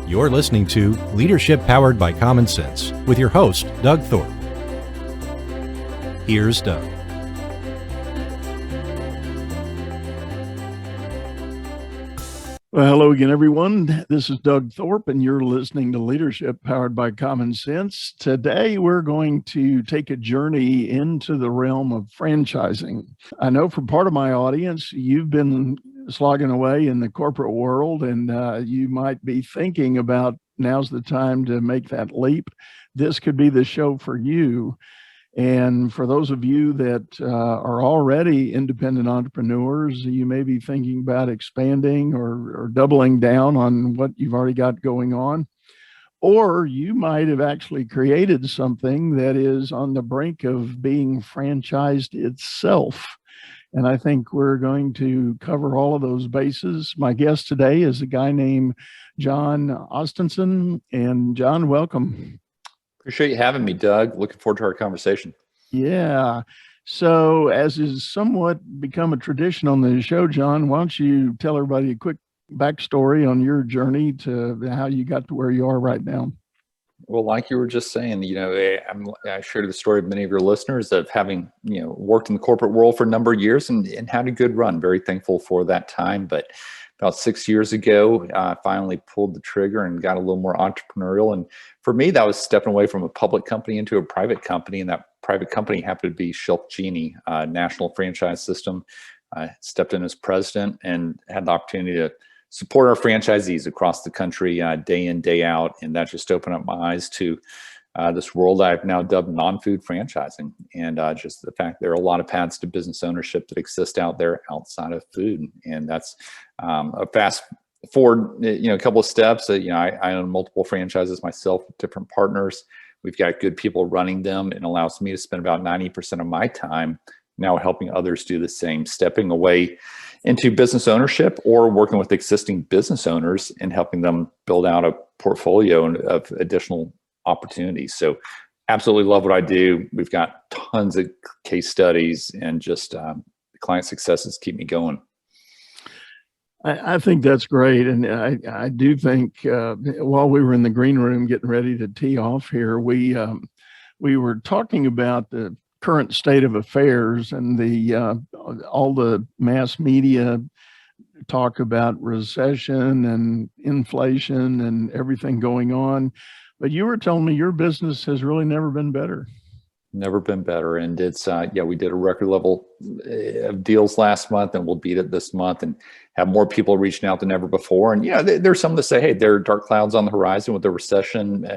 You're listening to Leadership Powered by Common Sense with your host, Doug Thorpe. Here's Doug. Well, hello again, everyone. This is Doug Thorpe, and you're listening to Leadership Powered by Common Sense. Today, we're going to take a journey into the realm of franchising. I know for part of my audience, you've been slogging away in the corporate world, and you might be thinking about now's the time to make that leap. This could be the show for you. And for those of you that are already independent entrepreneurs, you may be thinking about expanding or doubling down on what you've already got going on. Or you might have actually created something that is on the brink of being franchised itself. And I think we're going to cover all of those bases. My guest today is a guy named Jon Ostenson. And Jon, welcome. Appreciate you having me, Doug. Looking forward to our conversation. Yeah. So as is somewhat become a tradition on the show, Jon, why don't you tell everybody a quick backstory on your journey to how you got to where you are right now? Well, like you were just saying, I shared the story of many of your listeners of having, worked in the corporate world for a number of years and had a good run. Very thankful for that time. But about 6 years ago, I finally pulled the trigger and got a little more entrepreneurial. And for me, that was stepping away from a public company into a private company. And that private company happened to be Shelf Genie, national franchise system. I stepped in as president and had the opportunity to support our franchisees across the country day in, day out. And that just opened up my eyes to this world I've now dubbed non-food franchising. And just the fact there are a lot of paths to business ownership that exist out there outside of food. And that's a fast forward, a couple of steps. I own multiple franchises myself with different partners. We've got good people running them. It allows me to spend about 90% of my time now helping others do the same, stepping away into business ownership or working with existing business owners and helping them build out a portfolio of additional opportunities. So absolutely love what I do. We've got tons of case studies and just client successes keep me going. I think that's great. And I do think while we were in the green room getting ready to tee off here, we were talking about the current state of affairs and all the mass media talk about recession and inflation and everything going on. But you were telling me your business has really never been better. Never been better. And it's, we did a record level of deals last month and we'll beat it this month and have more people reaching out than ever before. And, there's some that say, hey, there are dark clouds on the horizon with the recession.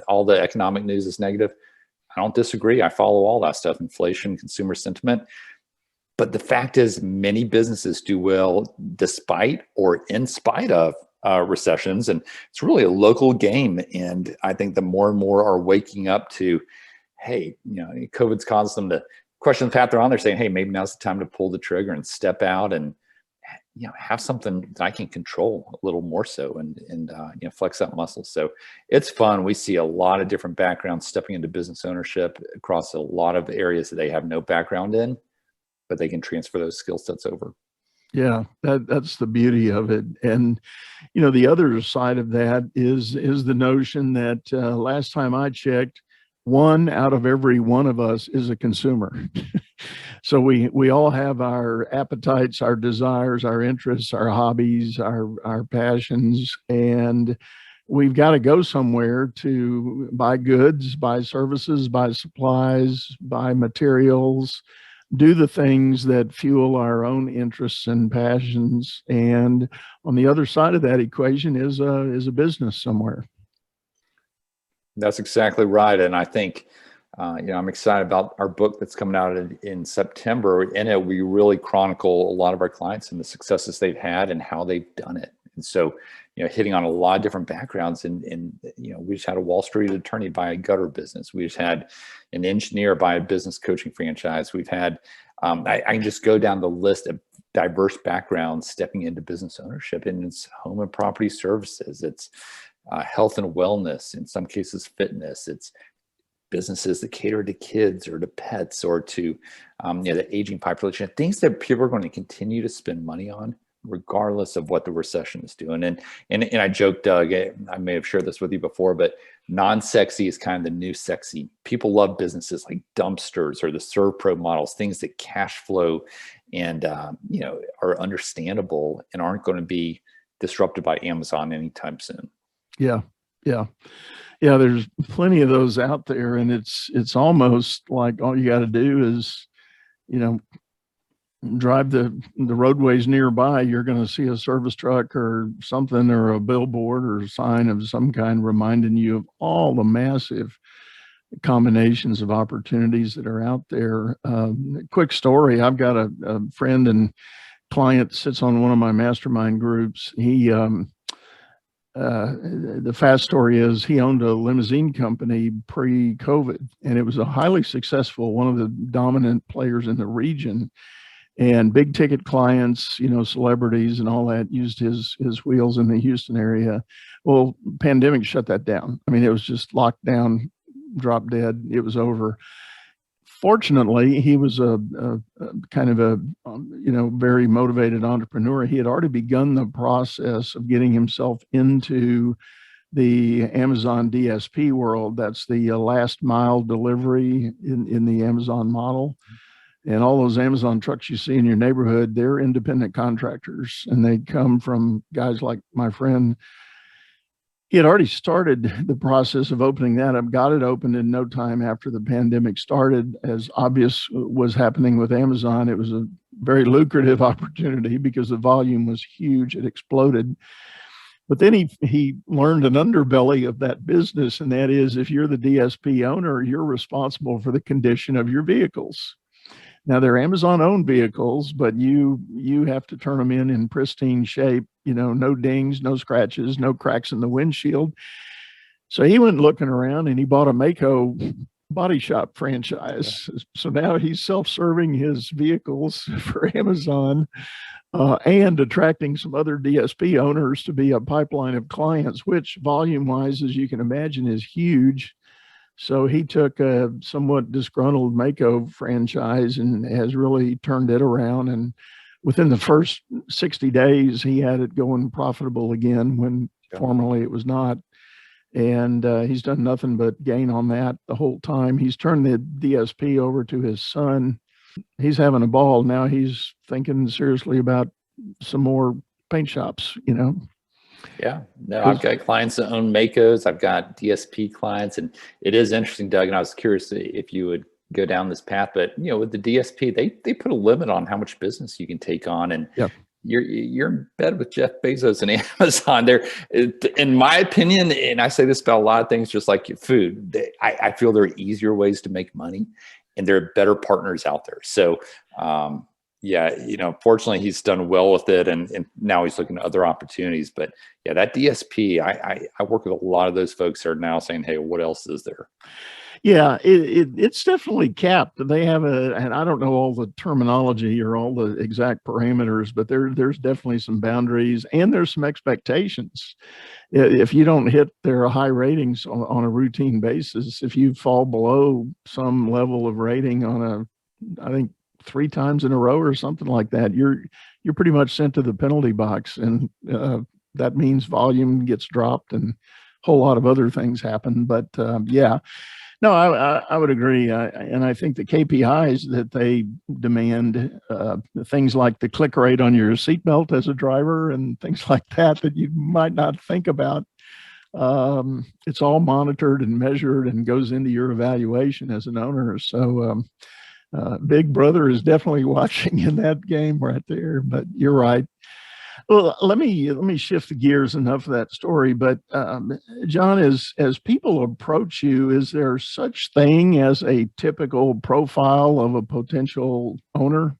All the economic news is negative. I don't disagree. I follow all that stuff, inflation, consumer sentiment. But the fact is many businesses do well despite or in spite of recessions. And it's really a local game. And I think the more and more are waking up to, hey, COVID's caused them to question the path they're on. They're saying, hey, maybe now's the time to pull the trigger and step out and, have something that I can control a little more so and flex that muscle. So it's fun. We see a lot of different backgrounds stepping into business ownership across a lot of areas that they have no background in, but they can transfer those skill sets over. Yeah, that's the beauty of it. And, the other side of that is the notion that last time I checked, 1 out of every one of us is a consumer. So we all have our appetites, our desires, our interests, our hobbies, our passions, and we've got to go somewhere to buy goods, buy services, buy supplies, buy materials, do the things that fuel our own interests and passions. And on the other side of that equation is a business somewhere. That's exactly right. And I think, I'm excited about our book that's coming out in September. In it, we really chronicle a lot of our clients and the successes they've had and how they've done it. And so, hitting on a lot of different backgrounds. And we just had a Wall Street attorney buy a gutter business. We just had an engineer buy a business coaching franchise. We've had, I can just go down the list of diverse backgrounds stepping into business ownership. And it's home and property services. It's health and wellness, in some cases fitness. It's businesses that cater to kids or to pets or to the aging population, things that people are going to continue to spend money on regardless of what the recession is doing. And I joke, Doug, I may have shared this with you before, but non-sexy is kind of the new sexy. People love businesses like dumpsters or the ServPro models, things that cash flow and are understandable and aren't going to be disrupted by Amazon anytime soon. Yeah. There's plenty of those out there, and it's almost like all you got to do is, drive the roadways nearby. You're going to see a service truck or something, or a billboard or a sign of some kind reminding you of all the massive combinations of opportunities that are out there. Quick story. I've got a friend and client sits on one of my mastermind groups. The fast story is he owned a limousine company pre-COVID, and it was a highly successful, one of the dominant players in the region, and big ticket clients, celebrities and all that used his wheels in the Houston area. Well, pandemic shut that down. I mean, it was just locked down, drop dead. It was over. Fortunately, he was a kind of a very motivated entrepreneur. He had already begun the process of getting himself into the Amazon DSP world. That's the last mile delivery in the Amazon model. And all those Amazon trucks you see in your neighborhood, they're independent contractors, and they come from guys like my friend. He had already started the process of opening that up, got it opened in no time after the pandemic started. As obvious was happening with Amazon, it was a very lucrative opportunity because the volume was huge. It exploded. But then he learned an underbelly of that business, and that is, if you're the DSP owner, you're responsible for the condition of your vehicles. Now, they're Amazon-owned vehicles, but you have to turn them in pristine shape, no dings, no scratches, no cracks in the windshield. So he went looking around and he bought a Mako body shop franchise. So now he's self-serving his vehicles for Amazon and attracting some other DSP owners to be a pipeline of clients, which volume-wise, as you can imagine, is huge. So he took a somewhat disgruntled Mako franchise and has really turned it around. And within the first 60 days, he had it going profitable again when formerly it was not. And he's done nothing but gain on that the whole time. He's turned the DSP over to his son. He's having a ball. Now he's thinking seriously about some more paint shops, Yeah, no, I've got clients that own Makos. I've got DSP clients, and it is interesting, Doug. And I was curious if you would go down this path, but with the DSP, they put a limit on how much business you can take on, and you're in bed with Jeff Bezos and Amazon. There, in my opinion, and I say this about a lot of things, just like food, I feel there are easier ways to make money, and there are better partners out there. So. Fortunately, he's done well with it, and now he's looking at other opportunities. But yeah, that DSP, I work with a lot of those folks that are now saying, hey, what else is there? Yeah, it's definitely capped. They have and I don't know all the terminology or all the exact parameters, but there's definitely some boundaries, and there's some expectations. If you don't hit their high ratings on a routine basis, if you fall below some level of rating on I think 3 times in a row or something like that, you're pretty much sent to the penalty box, and that means volume gets dropped and a whole lot of other things happen. But no, I would agree, and I think the KPIs that they demand, things like the click rate on your seatbelt as a driver and things like that you might not think about. It's all monitored and measured and goes into your evaluation as an owner. So. Big Brother is definitely watching in that game right there, but you're right. Well, let me shift the gears enough of that story. But Jon, as people approach you, is there such thing as a typical profile of a potential owner?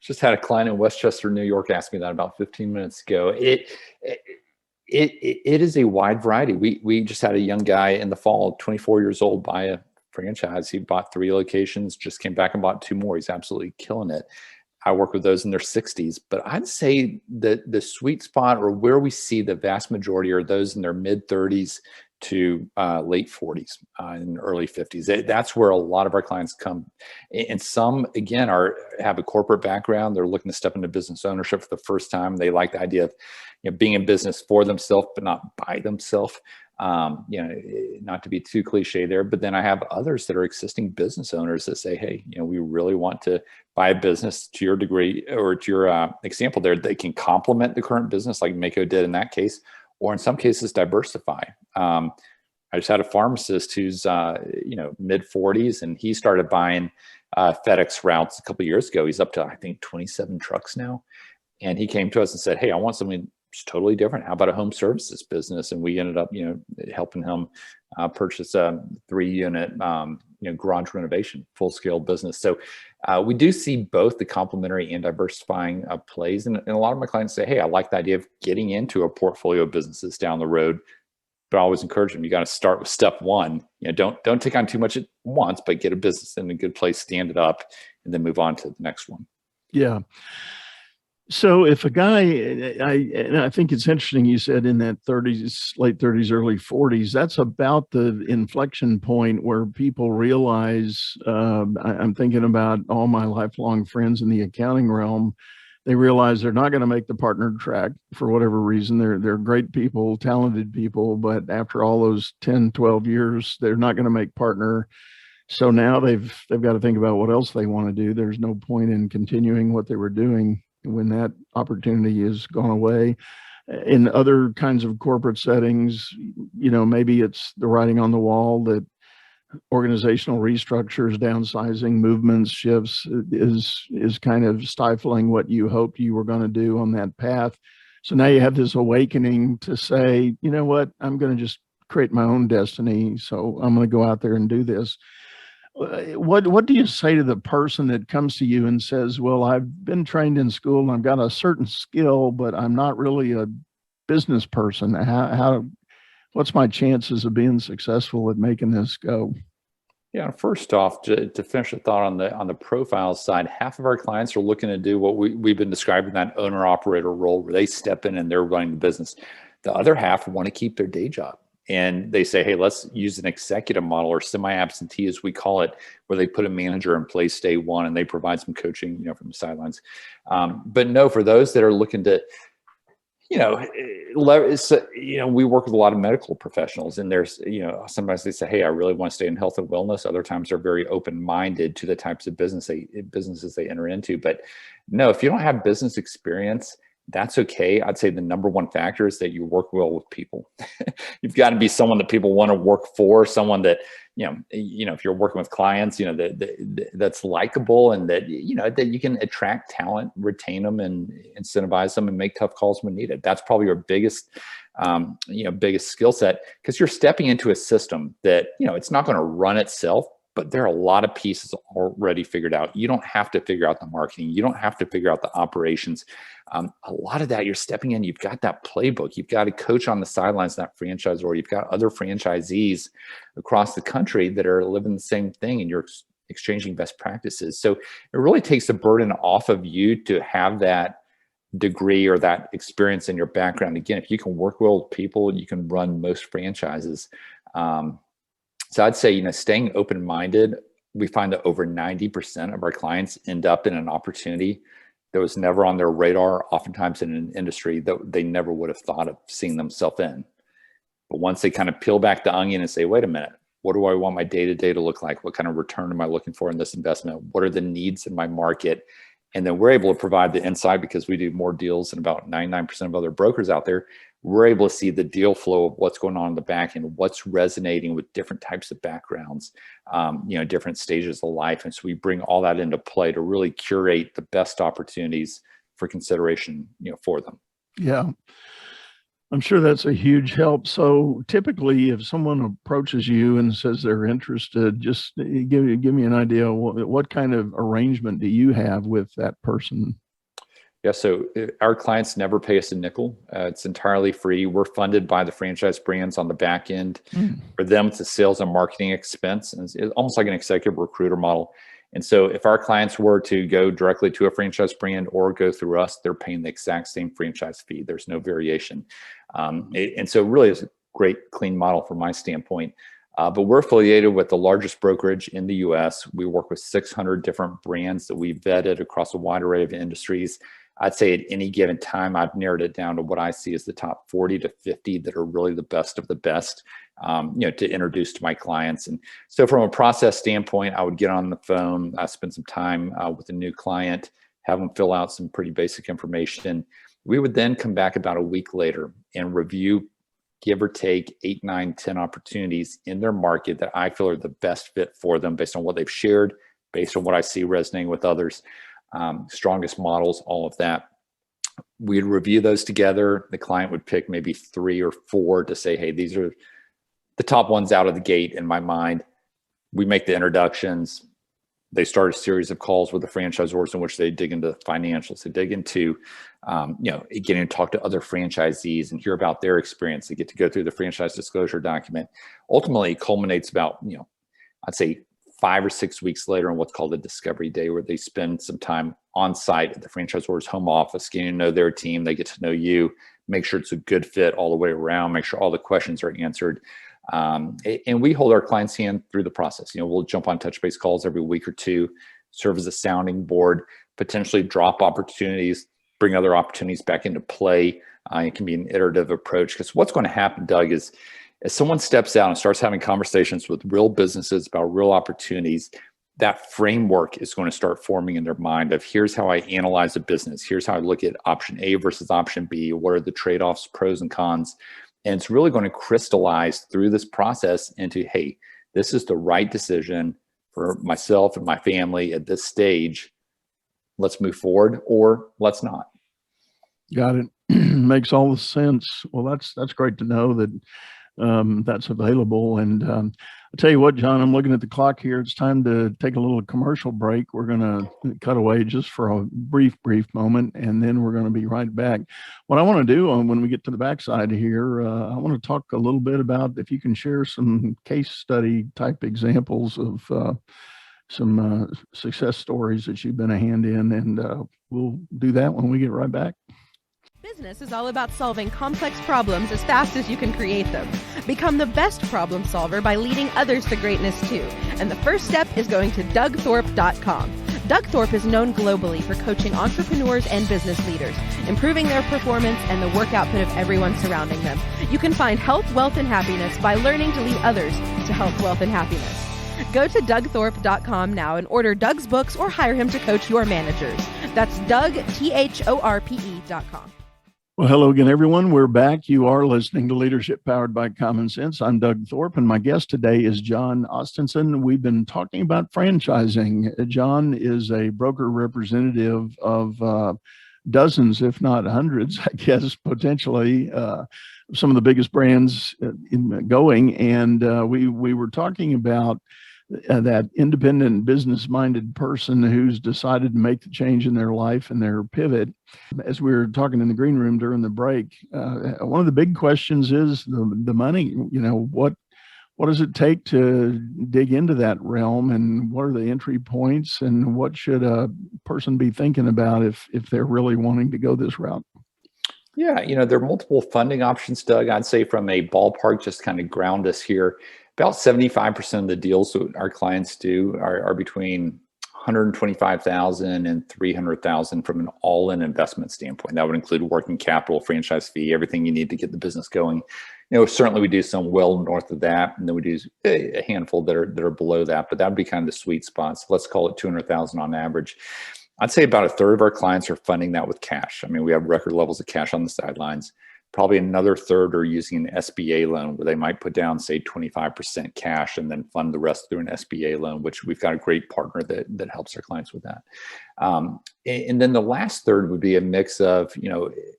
Just had a client in Westchester, New York, ask me that about 15 minutes ago. It is a wide variety. We just had a young guy in the fall, 24 years old, buy a franchise. He bought 3 locations, just came back and bought 2 more. He's absolutely killing it. I work with those in their 60s, but I'd say that the sweet spot, or where we see the vast majority, are those in their mid 30s to late 40s and early 50s. That's where a lot of our clients come. And some, again, have a corporate background. They're looking to step into business ownership for the first time. They like the idea of being in business for themselves, but not by themselves. Not to be too cliche there, but then I have others that are existing business owners that say, hey, we really want to buy a business to your degree or to your example there. They can complement the current business like Mako did in that case, or in some cases diversify. I just had a pharmacist who's mid 40s, and he started buying FedEx routes a couple of years ago. He's up to, I think, 27 trucks now. And he came to us and said, hey, I want something totally different. How about a home services business? And we ended up, helping him purchase a 3-unit, garage renovation, full-scale business. So we do see both the complementary and diversifying plays. And a lot of my clients say, hey, I like the idea of getting into a portfolio of businesses down the road. But I always encourage them, you got to start with step one. Don't take on too much at once, but get a business in a good place, stand it up, and then move on to the next one. Yeah. So if a guy, and I think it's interesting, you said in that 30s, late 30s, early 40s, that's about the inflection point where people realize, I'm thinking about all my lifelong friends in the accounting realm. They realize they're not going to make the partner track for whatever reason. They're great people, talented people, but after all those 10, 12 years, they're not going to make partner. So now they've got to think about what else they want to do. There's no point in continuing what they were doing when that opportunity has gone away. In other kinds of corporate settings, maybe it's the writing on the wall that organizational restructures, downsizing, movements, shifts is kind of stifling what you hoped you were going to do on that path. So now you have this awakening to say, you know what, I'm going to just create my own destiny. So I'm going to go out there and do this. What do you say to the person that comes to you and says, well, I've been trained in school and I've got a certain skill, but I'm not really a business person. What's my chances of being successful at making this go? Yeah, first off, to finish the thought on the profile side, half of our clients are looking to do what we've been describing, that owner operator role where they step in and they're running the business. The other half want to keep their day job. And they say, hey, let's use an executive model, or semi-absentee, as we call it, where they put a manager in place day one and they provide some coaching, from the sidelines. But no, for those that are looking to, we work with a lot of medical professionals, and there's, sometimes they say, hey, I really want to stay in health and wellness. Other times they're very open-minded to the types of businesses they enter into. But no, if you don't have business experience, that's okay. I'd say the number one factor is that you work well with people. You've got to be someone that people want to work for, someone that, if you're working with clients, that's likable, and that, that you can attract talent, retain them, and incentivize them, and make tough calls when needed. That's probably your biggest skill set, because you're stepping into a system that, it's not going to run itself, but there are a lot of pieces already figured out. You don't have to figure out the marketing. You don't have to figure out the operations. A lot of that, you're stepping in, you've got that playbook. You've got a coach on the sidelines, that franchisor. You've got other franchisees across the country that are living the same thing, and you're exchanging best practices. So it really takes the burden off of you to have that degree or that experience in your background. Again, if you can work well with people, you can run most franchises. So I'd say, staying open-minded. We find that over 90% of our clients end up in an opportunity that was never on their radar, oftentimes in an industry that they never would have thought of seeing themselves in. But once they kind of peel back the onion and say, wait a minute, what do I want my day-to-day to look like? What kind of return am I looking for in this investment? What are the needs in my market? And then we're able to provide the insight, because we do more deals than about 99% of other brokers out there. We're able to see the deal flow of what's going on in the back end, what's resonating with different types of backgrounds, different stages of life. And so we bring all that into play to really curate the best opportunities for consideration, for them. Yeah. I'm sure that's a huge help. So typically, if someone approaches you and says they're interested, just give me an idea. What kind of arrangement do you have with that person? Yeah, so our clients never pay us a nickel. It's entirely free. We're funded by the franchise brands on the back end. For them, it's a sales and marketing expense, and it's almost like an executive recruiter model. And so if our clients were to go directly to a franchise brand or go through us, they're paying the exact same franchise fee. There's no variation. And so really, it's great, clean model from my standpoint. But we're affiliated with the largest brokerage in the US. We work with 600 different brands that we've vetted across a wide array of industries. I'd say at any given time, I've narrowed it down to what I see as the top 40 to 50 that are really the best of the best, to introduce to my clients. And so from a process standpoint, I would get on the phone, I spend some time with a new client, have them fill out some pretty basic information. We would then come back about a week later and review, give or take 8, 9, 10 opportunities in their market that I feel are the best fit for them based on what they've shared, based on what I see resonating with others, strongest models, all of that. We'd review those together. The client would pick maybe 3 or 4 to say, hey, these are the top ones out of the gate in my mind. We make the introductions. They start a series of calls with the franchisors in which they dig into the financials. They dig into, getting to talk to other franchisees and hear about their experience. They get to go through the franchise disclosure document. Ultimately, it culminates about, I'd say 5 or 6 weeks later on what's called a discovery day, where they spend some time on site at the franchisor's home office, getting to know their team. They get to know you, make sure it's a good fit all the way around, make sure all the questions are answered. And we hold our clients' hand through the process. We'll jump on touch base calls every week or two, serve as a sounding board, potentially drop opportunities, bring other opportunities back into play. It can be an iterative approach, because what's going to happen, Doug, is as someone steps out and starts having conversations with real businesses about real opportunities, that framework is going to start forming in their mind of, here's how I analyze a business. Here's how I look at option A versus option B. What are the trade-offs, pros and cons? And it's really going to crystallize through this process into, hey, this is the right decision for myself and my family at this stage. Let's move forward, or let's not. Got it. Makes all the sense. Well, that's great to know that that's available. And I'll tell you what, John, I'm looking at the clock here. It's time to take a little commercial break. We're going to cut away just for a brief moment, and then we're going to be right back. What I want to do when we get to the backside here, I want to talk a little bit about if you can share some case study type examples of some success stories that you've been a hand in, and we'll do that when we get right back. Business is all about solving complex problems as fast as you can create them. Become the best problem solver by leading others to greatness too. And the first step is going to DougThorpe.com. Doug Thorpe is known globally for coaching entrepreneurs and business leaders, improving their performance and the work output of everyone surrounding them. You can find health, wealth, and happiness by learning to lead others to health, wealth, and happiness. Go to DougThorpe.com now and order Doug's books or hire him to coach your managers. That's DougThorpe.com. Well, hello again, everyone. We're back. You are listening to Leadership Powered by Common Sense. I'm Doug Thorpe, and my guest today is Jon Ostenson. We've been talking about franchising. Jon is a broker representative of dozens, if not hundreds, I guess, potentially, some of the biggest brands going. And we were talking about that independent business-minded person who's decided to make the change in their life and their pivot. As we were talking in the green room during the break, one of the big questions is the money. What does it take to dig into that realm, and what are the entry points, and what should a person be thinking about if they're really wanting to go this route? Yeah, there are multiple funding options, Doug. I'd say from a ballpark, just kind of ground us here, about 75% of the deals that our clients do are between $125,000 and $300,000 from an all-in investment standpoint. That would include working capital, franchise fee, everything you need to get the business going. Certainly we do some well north of that, and then we do a handful that are below that, but that would be kind of the sweet spot. So let's call it $200,000 on average. I'd say about a third of our clients are funding that with cash. I mean, we have record levels of cash on the sidelines. Probably another third are using an SBA loan, where they might put down, say, 25% cash and then fund the rest through an SBA loan, which we've got a great partner that helps our clients with that. And then the last third would be a mix of,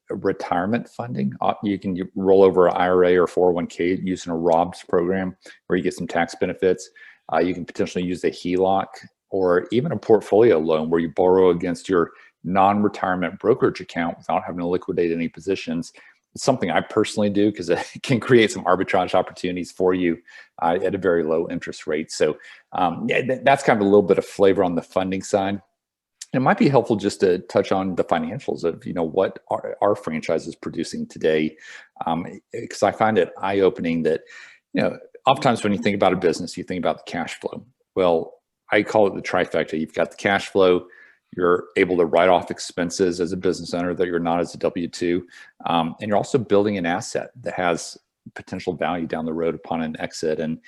retirement funding. You can roll over an IRA or 401k using a ROBS program where you get some tax benefits. You can potentially use a HELOC or even a portfolio loan where you borrow against your non-retirement brokerage account without having to liquidate any positions. It's something I personally do because it can create some arbitrage opportunities for you at a very low interest rate. So that's kind of a little bit of flavor on the funding side. It might be helpful just to touch on the financials of, what our franchise is producing today. Because I find it eye-opening that, oftentimes when you think about a business, you think about the cash flow. Well, I call it the trifecta. You've got the cash flow, you're able to write off expenses as a business owner that you're not as a W-2, and you're also building an asset that has potential value down the road upon an exit. And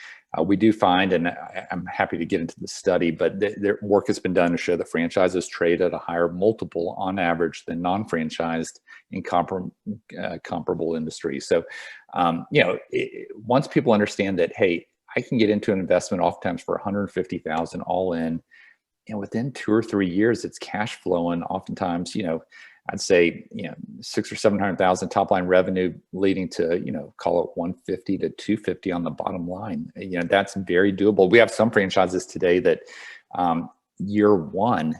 we do find, and I'm happy to get into the study, but their work has been done to show that franchises trade at a higher multiple on average than non-franchised in comparable industries. So, once people understand that, hey, I can get into an investment oftentimes for $150,000 all in, and within 2 or 3 years, it's cash flowing. Oftentimes, I'd say, 600,000 or 700,000 top line revenue, leading to, call it 150 to 250 on the bottom line. That's very doable. We have some franchises today that year one,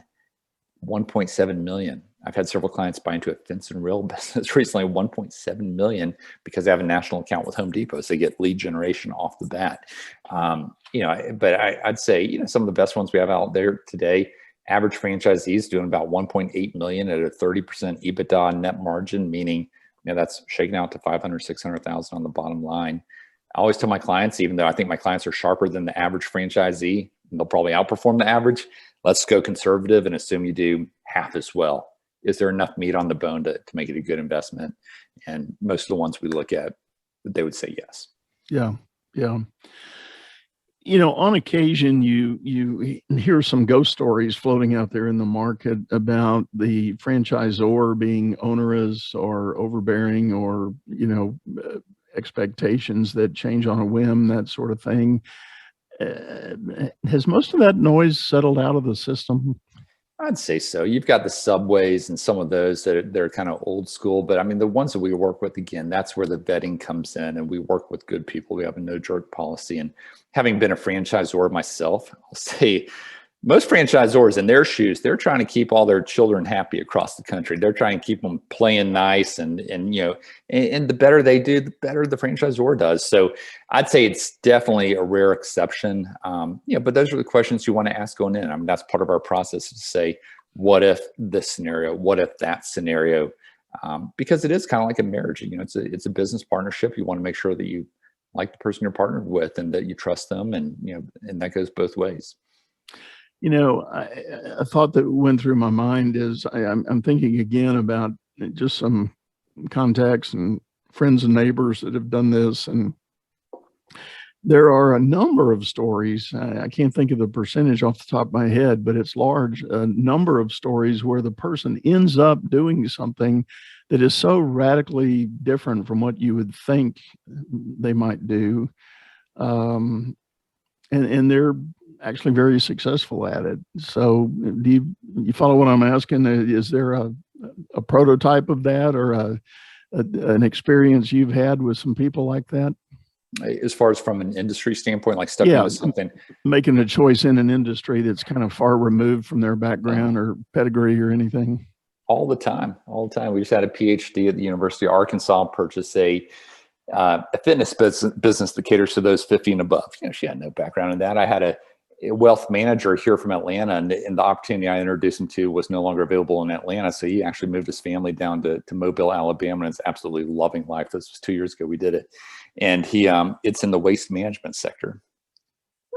1.7 million. I've had several clients buy into a fence and rail business recently, 1.7 million, because they have a national account with Home Depot. So they get lead generation off the bat. But I'd say, some of the best ones we have out there today, average franchisees doing about 1.8 million at a 30% EBITDA net margin, meaning, that's shaking out to 500, 600,000 on the bottom line. I always tell my clients, even though I think my clients are sharper than the average franchisee, and they'll probably outperform the average, let's go conservative and assume you do half as well. Is there enough meat on the bone to make it a good investment? And most of the ones we look at, they would say yes. Yeah. Yeah. On occasion, you hear some ghost stories floating out there in the market about the franchisor being onerous or overbearing, or, expectations that change on a whim, that sort of thing. Has most of that noise settled out of the system? I'd say so. You've got the Subways and some of those that are kind of old school, but I mean, the ones that we work with, again, that's where the vetting comes in, and we work with good people. We have a no jerk policy. And having been a franchisor myself, I'll say most franchisors in their shoes, they're trying to keep all their children happy across the country. They're trying to keep them playing nice, and the better they do, the better the franchisor does. So I'd say it's definitely a rare exception. But those are the questions you want to ask going in. I mean, that's part of our process, to say, what if this scenario? What if that scenario? Because it is kind of like a marriage. It's a business partnership. You want to make sure that you like the person you're partnered with, and that you trust them, and and that goes both ways. A thought that went through my mind is I'm thinking again about just some contacts and friends and neighbors that have done this. And there are a number of stories. I can't think of the percentage off the top of my head, but it's large. A number of stories where the person ends up doing something that is so radically different from what you would think they might do. And they're actually very successful at it. So do you follow what I'm asking? Is there a prototype of that, or an experience you've had with some people like that? As far as from an industry standpoint, like stepping into something, making a choice in an industry that's kind of far removed from their background or pedigree or anything. All the time. We just had a PhD at the University of Arkansas purchase a fitness business that caters to those 50 and above. She had no background in that. I had a wealth manager here from Atlanta, and the opportunity I introduced him to was no longer available in Atlanta. So he actually moved his family down to Mobile, Alabama, and is absolutely loving life. This was 2 years ago we did it. And he it's in the waste management sector.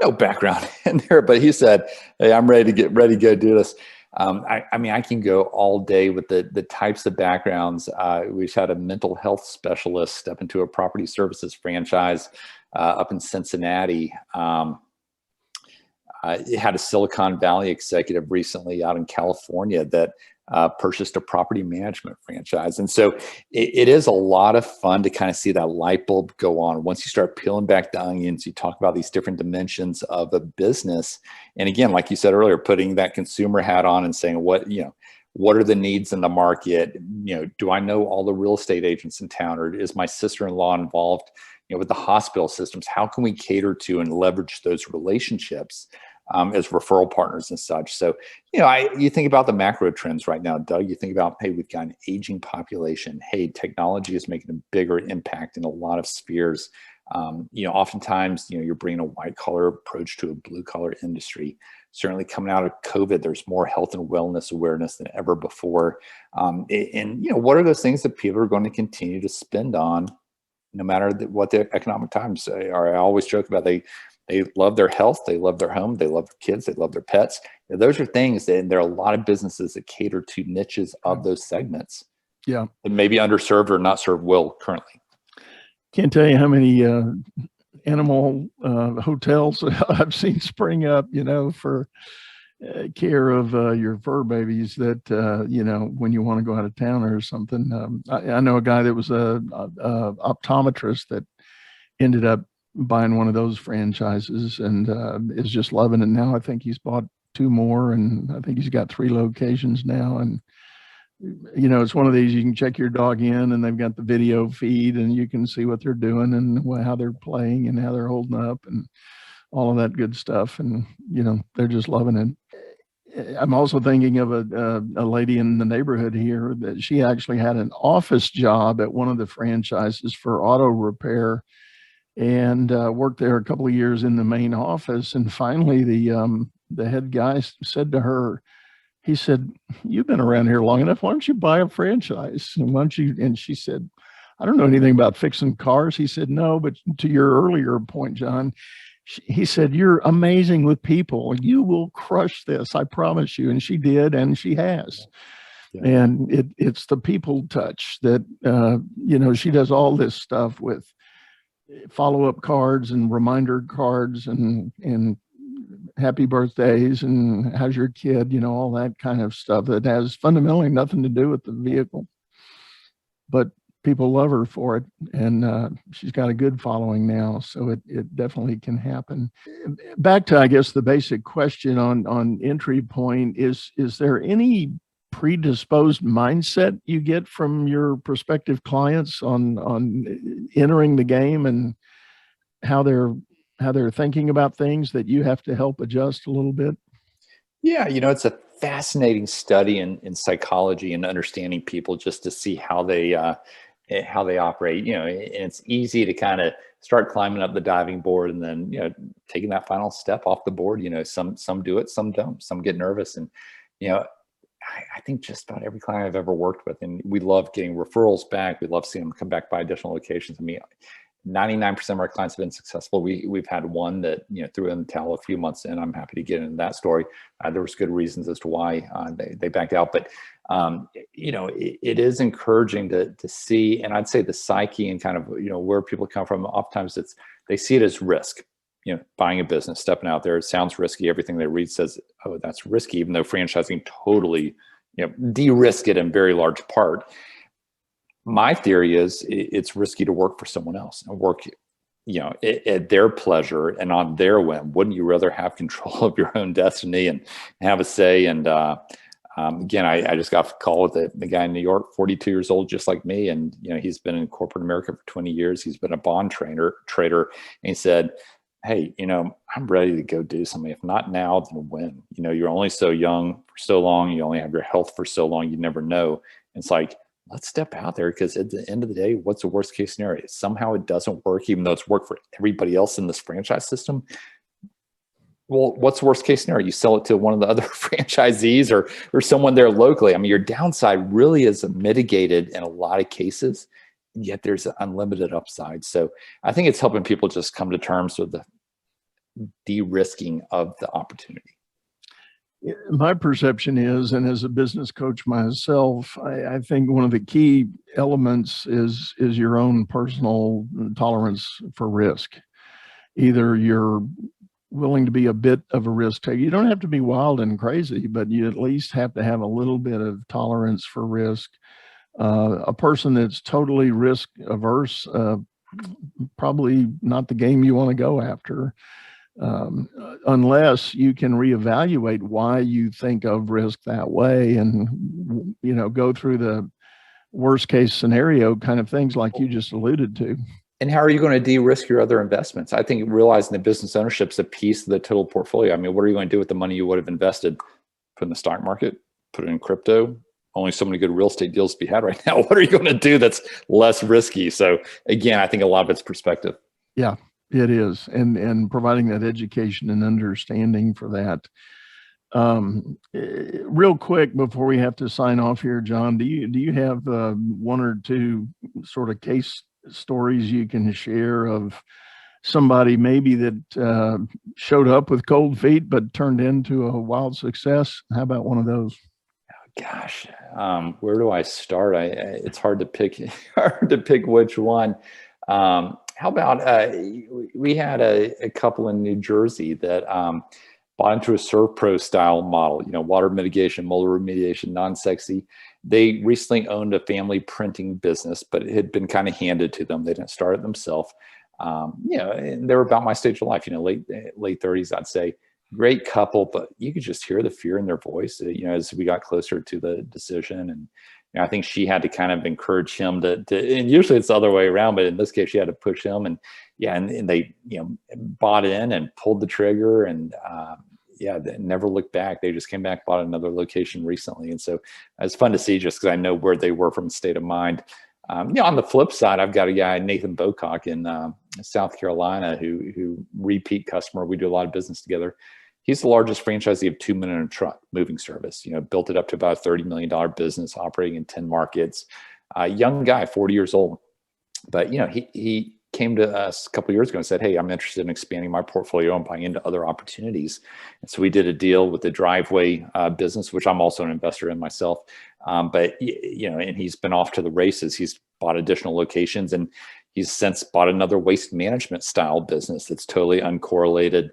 No background in there, but he said, hey, I'm ready to go do this. I can go all day with the types of backgrounds. We just had a mental health specialist step into a property services franchise up in Cincinnati. It had a Silicon Valley executive recently out in California that purchased a property management franchise. And so it is a lot of fun to kind of see that light bulb go on. Once you start peeling back the onions, you talk about these different dimensions of a business. And again, like you said earlier, putting that consumer hat on and saying, what are the needs in the market? Do I know all the real estate agents in town, or is my sister-in-law involved, with the hospital systems? How can we cater to and leverage those relationships as referral partners and such? So, you think about the macro trends right now, Doug. You think about, hey, we've got an aging population. Hey, technology is making a bigger impact in a lot of spheres. Oftentimes, you're bringing a white collar approach to a blue collar industry. certainly coming out of COVID, there's more health and wellness awareness than ever before. And what are those things that people are going to continue to spend on, no matter what the economic times are? I always joke about they love their health, they love their home, they love their kids, they love their pets. Those are things that there are a lot of businesses that cater to niches of those segments. Yeah. And maybe underserved or not served well currently. Can't tell you how many animal hotels I've seen spring up, for care of your fur babies that, when you want to go out of town or something. I know a guy that was a optometrist that ended up buying one of those franchises and is just loving it now. I think he's bought 2 more, and I think he's got 3 locations now. And it's one of these, you can check your dog in and they've got the video feed and you can see what they're doing and how they're playing and how they're holding up and all of that good stuff. And, they're just loving it. I'm also thinking of a lady in the neighborhood here that she actually had an office job at one of the franchises for auto repair and worked there a couple of years in the main office. And finally, the head guy said to her, he said, "You've been around here long enough. Why don't you buy a franchise? And why don't you?" And she said, "I don't know anything about fixing cars." He said, "No, but to your earlier point, John," he said, "You're amazing with people. You will crush this. I promise you." And she did, and she has. Yeah. And it's the people touch that, she does all this stuff with follow-up cards and reminder cards and happy birthdays and how's your kid, all that kind of stuff that has fundamentally nothing to do with the vehicle, but people love her for it. And she's got a good following now. So it definitely can happen. Back to, I guess, the basic question on entry point is there any predisposed mindset you get from your prospective clients on entering the game and how they're thinking about things that you have to help adjust a little bit? Yeah, it's a fascinating study in psychology and understanding people just to see how they operate. And it's easy to kind of start climbing up the diving board and then taking that final step off the board. Some do it, some don't. Some get nervous, and I think just about every client I've ever worked with, and we love getting referrals back. We love seeing them come back by additional locations. 99% of our clients have been successful. We've had one that threw in the towel a few months in. I'm happy to get into that story. There was good reasons as to why they backed out, but it is encouraging to see. And I'd say the psyche and kind of where people come from. Oftentimes they see it as risk. Buying a business, stepping out there, it sounds risky. Everything they read says, "Oh, that's risky," even though franchising totally de-risk it in very large part. My theory is it's risky to work for someone else and work, at their pleasure and on their whim. Wouldn't you rather have control of your own destiny and have a say? And again, I just got a call with the guy in New York, 42 years old, just like me. And, he's been in corporate America for 20 years. He's been a bond trader. And he said, "Hey, I'm ready to go do something. If not now, then when? You're only so young for so long. You only have your health for so long. You never know." It's like, let's step out there, because at the end of the day, what's the worst case scenario? Somehow it doesn't work, even though it's worked for everybody else in this franchise system. Well, what's the worst case scenario? You sell it to one of the other franchisees or someone there locally. Your downside really is mitigated in a lot of cases, and yet there's an unlimited upside. So I think it's helping people just come to terms with the de-risking of the opportunity. My perception is, and as a business coach myself, I think one of the key elements is your own personal tolerance for risk. Either you're willing to be a bit of a risk taker. You don't have to be wild and crazy, but you at least have to have a little bit of tolerance for risk. A person that's totally risk averse, probably not the game you want to go after. Unless you can reevaluate why you think of risk that way and, go through the worst case scenario kind of things like you just alluded to. And how are you going to de-risk your other investments? I think realizing that business ownership is a piece of the total portfolio. What are you going to do with the money you would have invested? Put in the stock market, put it in crypto? Only so many good real estate deals to be had right now. What are you going to do that's less risky? So again, I think a lot of it's perspective. Yeah. It is, and providing that education and understanding for that. Real quick before we have to sign off here, Jon, do you have one or two sort of case stories you can share of somebody maybe that showed up with cold feet but turned into a wild success? How about one of those? Gosh, where do I start? It's hard to pick, hard to pick which one. How about we had a couple in New Jersey that bought into a ServPro style model, water mitigation, mold remediation, non-sexy. They recently owned a family printing business, but it had been kind of handed to them. They didn't start it themselves. And they were about my stage of life, late 30s, I'd say. Great couple, but you could just hear the fear in their voice, as we got closer to the decision. And I think she had to kind of encourage him to, and usually it's the other way around, but in this case, she had to push him. And and they, bought in and pulled the trigger, and they never looked back. They just came back, bought another location recently. And so it's fun to see, just because I know where they were from a state of mind. On the flip side, I've got a guy, Nathan Bocock, in South Carolina, who repeat customer. We do a lot of business together. He's the largest franchisee of 2 Men and a Truck moving service. Built it up to about a $30 million business, operating in 10 markets. Young guy, 40 years old. But he came to us a couple of years ago and said, "Hey, I'm interested in expanding my portfolio and buying into other opportunities." And so we did a deal with the Driveway business, which I'm also an investor in myself. But and he's been off to the races. He's bought additional locations, and he's since bought another waste management style business that's totally uncorrelated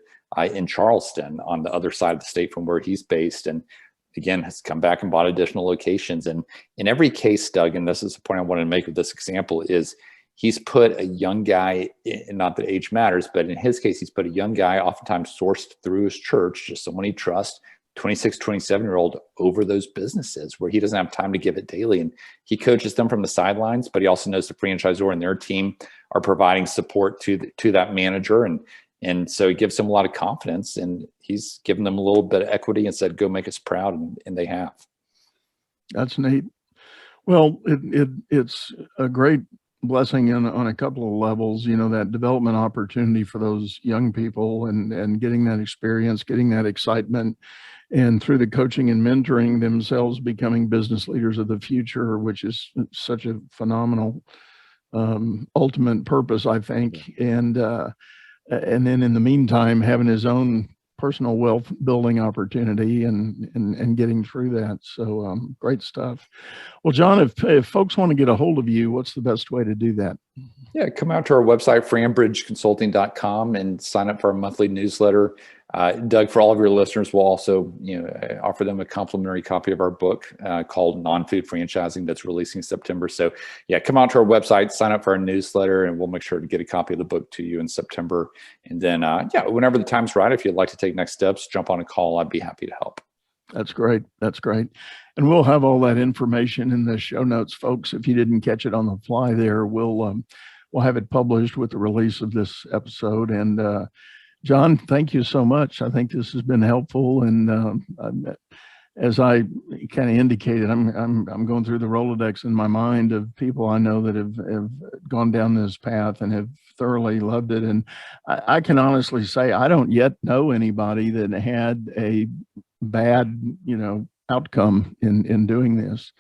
in Charleston, on the other side of the state from where he's based. And again, has come back and bought additional locations. And in every case, Doug, and this is the point I wanted to make with this example, is he's put a young guy, and not that age matters, but in his case, he's put a young guy, oftentimes sourced through his church, just someone he trusts, 26, 27-year-old, over those businesses where he doesn't have time to give it daily. And he coaches them from the sidelines, but he also knows the franchisor and their team are providing support to that manager. And so he gives them a lot of confidence, and he's given them a little bit of equity and said, "Go make us proud." And they have. That's neat. Well, it's a great blessing on a couple of levels, that development opportunity for those young people, and getting that experience, getting that excitement, and through the coaching and mentoring, themselves becoming business leaders of the future, which is such a phenomenal ultimate purpose, I think. And then in the meantime, having his own personal wealth building opportunity and getting through that. So great stuff. Well, Jon, if folks want to get a hold of you, what's the best way to do that? Yeah, come out to our website, frambridgeconsulting.com, and sign up for our monthly newsletter. Doug, for all of your listeners, we'll also offer them a complimentary copy of our book called Non-Food Franchising that's releasing in September. So yeah, come out to our website, sign up for our newsletter, and we'll make sure to get a copy of the book to you in September. And then whenever the time's right, if you'd like to take next steps, jump on a call. I'd be happy to help. That's great. That's great. And we'll have all that information in the show notes, folks. If you didn't catch it on the fly there, we'll have it published with the release of this episode. And Jon, thank you so much. I think this has been helpful. And as I kind of indicated, I'm going through the Rolodex in my mind of people I know that have gone down this path and have thoroughly loved it. And I can honestly say I don't yet know anybody that had a bad, outcome in doing this.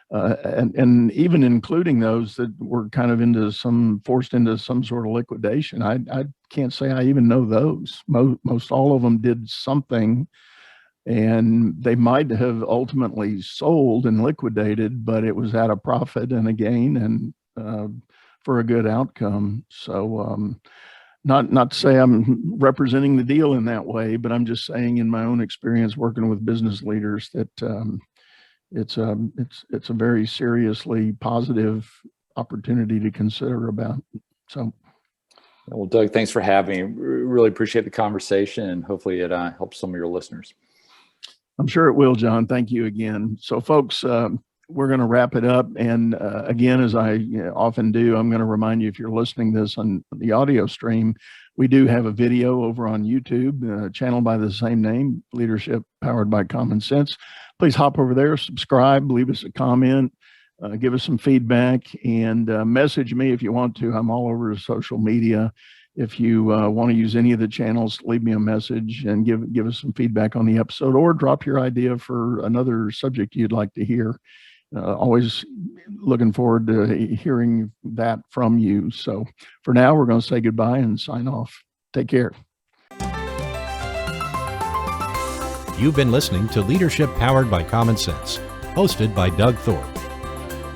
And even including those that were kind of forced into some sort of liquidation. I can't say I even know those. Most all of them did something, and they might have ultimately sold and liquidated, but it was at a profit and a gain and for a good outcome. So not to say I'm representing the deal in that way, but I'm just saying in my own experience working with business leaders that it's a very seriously positive opportunity to consider about. So, well, Doug, thanks for having me. Really appreciate the conversation, and hopefully it helps some of your listeners. I'm sure it will, Jon. Thank you again. So, folks, we're going to wrap it up. And again, as I often do, I'm going to remind you, if you're listening to this on the audio stream, we do have a video over on YouTube, channel by the same name, Leadership Powered by Common Sense. Please hop over there, subscribe, leave us a comment, give us some feedback, and message me if you want to. I'm all over social media. If you want to use any of the channels, leave me a message and give us some feedback on the episode, or drop your idea for another subject you'd like to hear. Always looking forward to hearing that from you. So for now, we're going to say goodbye and sign off. Take care. You've been listening to Leadership Powered by Common Sense, hosted by Doug Thorpe.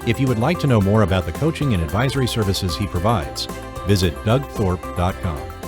If you would like to know more about the coaching and advisory services he provides, visit dougthorpe.com.